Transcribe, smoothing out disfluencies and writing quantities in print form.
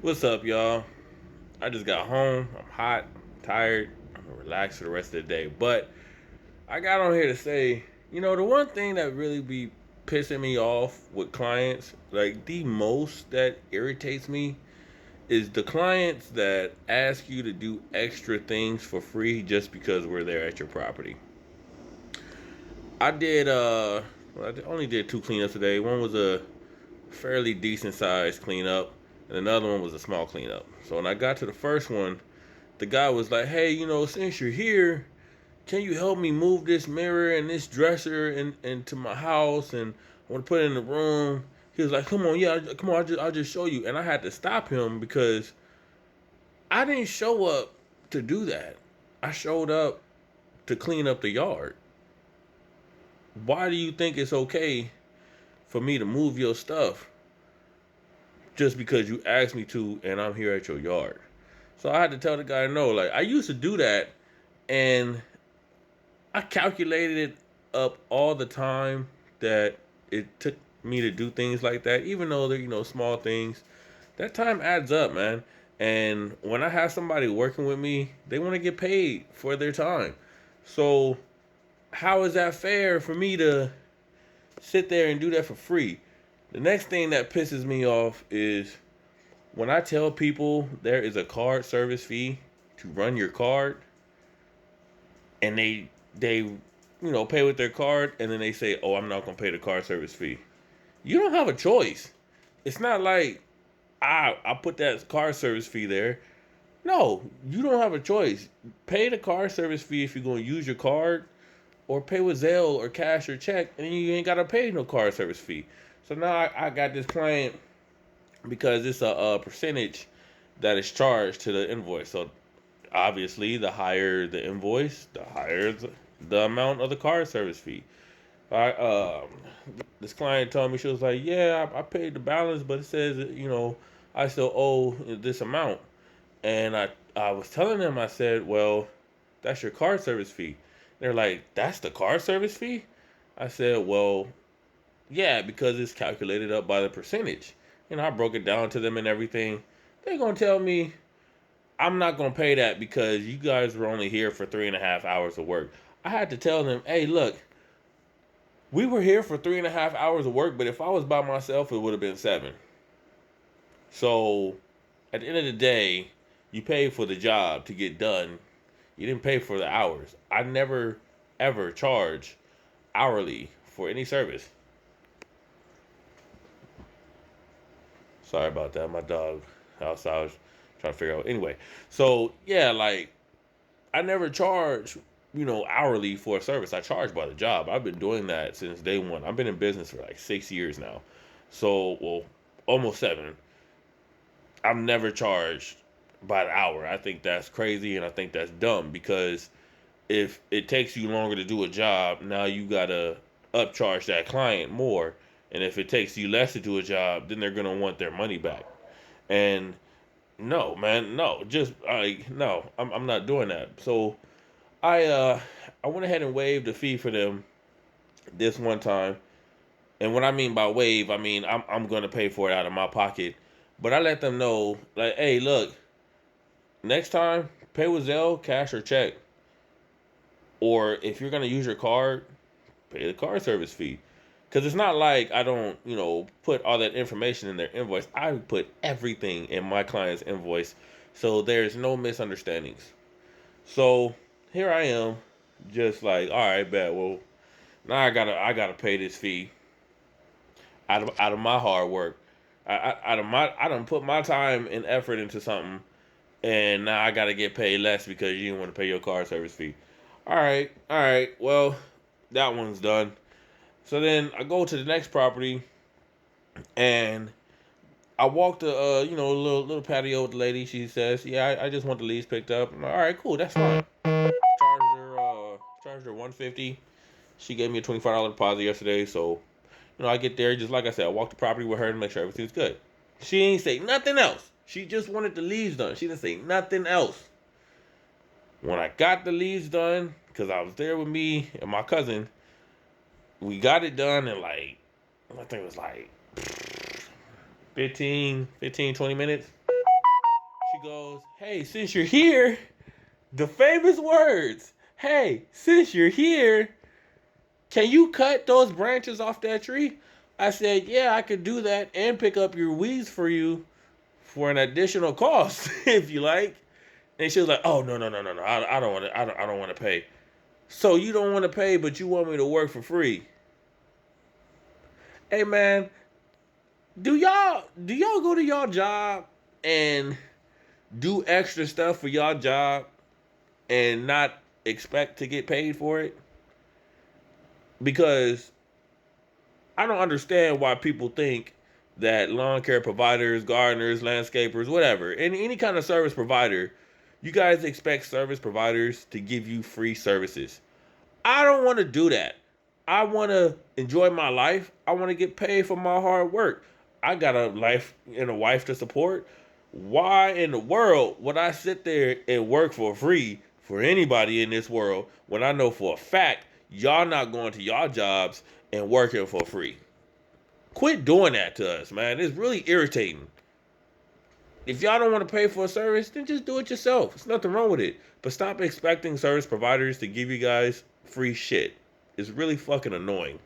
What's up, y'all? I just got home. I'm hot, I'm tired. I'm gonna relax for the rest of the day. But I got on here to say, the one thing that really be pissing me off with clients, like the most that irritates me, is the clients that ask you to do extra things for free just because we're there at your property. I did, only did two cleanups today. One was a fairly decent sized cleanup, and another one was a small cleanup. So when I got to the first one, the guy was like, "Hey, since you're here, can you help me move this mirror and this dresser into my house? And I want to put it in the room." He was like, "Come on, yeah, come on, I'll just show you." And I had to stop him because I didn't show up to do that. I showed up to clean up the yard. Why do you think it's okay for me to move your stuff just because you asked me to and I'm here at your yard? So I had to tell the guy no. Like, I used to do that, and I calculated it up all the time that it took me to do things like that, even though they're small things. That time adds up, man. And when I have somebody working with me, they want to get paid for their time. So how is that fair for me to sit there and do that for free? The next thing that pisses me off is when I tell people there is a card service fee to run your card, and they pay with their card, and then they say, "Oh, I'm not gonna pay the card service fee." You don't have a choice. It's not like I put that card service fee there. No, you don't have a choice. Pay the card service fee if you're gonna use your card, or pay with Zelle or cash or check, and you ain't gotta pay no card service fee. So now I got this client because it's a percentage that is charged to the invoice. So obviously, the higher the invoice, the higher the amount of the card service fee. I this client told me, she was like, "Yeah, I paid the balance, but it says I still owe this amount." And I was telling them, I said, "Well, that's your card service fee." They're like, "That's the card service fee?" I said, "Well, yeah, because it's calculated up by the percentage." I broke it down to them and everything. They're gonna tell me I'm not gonna pay that because you guys were only here for 3.5 hours of work. I had to tell them, "Hey, look, we were here for 3.5 hours of work, but if I was by myself, it would have been 7. So at the end of the day, you pay for the job to get done. You didn't pay for the hours. I never ever charge hourly for any service." Sorry about that. My dog outside was trying to figure out. Anyway, so yeah, like, I never charge, hourly for a service. I charge by the job. I've been doing that since day one. I've been in business for like 6 years now. So, well, almost 7. I've never charged by the hour. I think that's crazy, and I think that's dumb because if it takes you longer to do a job, now you gotta upcharge that client more. And if it takes you less to do a job, then they're gonna want their money back. And no, man, no, just no, I'm not doing that. So I went ahead and waived the fee for them this one time. And what I mean by waive, I mean I'm gonna pay for it out of my pocket. But I let them know, like, "Hey, look, next time pay with Zelle, cash, or check. Or if you're gonna use your card, pay the card service fee." Because it's not like I don't, put all that information in their invoice. I put everything in my client's invoice, so there's no misunderstandings. So here I am, just like, all right, bet. Well, now I gotta pay this fee out of my hard work. Out of my, I done put my time and effort into something, and now I gotta get paid less because you didn't want to pay your car service fee. All right. Well, that one's done. So then I go to the next property, and I walk the little patio with the lady. She says, "Yeah, I just want the leaves picked up." I'm like, "All right, cool, that's fine." Charged her 150. She gave me a $25 deposit yesterday, so I get there, just like I said, I walk the property with her to make sure everything's good. She ain't say nothing else. She just wanted the leaves done. She didn't say nothing else. When I got the leaves done, because I was there with me and my cousin, we got it done in, I think it was like 20 minutes. She goes, hey, since you're here, the famous words, hey, since you're here, can you cut those branches off that tree? I said, yeah, I could do that and pick up your weeds for you for an additional cost if you like. And she was like, oh, no, no, no, no, no. I don't want to, I don't want to pay. So you don't want to pay, but you want me to work for free. Hey man, do y'all go to y'all job and do extra stuff for y'all job and not expect to get paid for it? Because I don't understand why people think that lawn care providers, gardeners, landscapers, whatever, any kind of service provider, you guys expect service providers to give you free services. I don't want to do that. I want to enjoy my life. I want to get paid for my hard work. I got a life and a wife to support. Why in the world would I sit there and work for free for anybody in this world when I know for a fact y'all not going to y'all jobs and working for free? Quit doing that to us, man. It's really irritating. If y'all don't want to pay for a service, then just do it yourself. There's nothing wrong with it. But stop expecting service providers to give you guys free shit. It's really fucking annoying.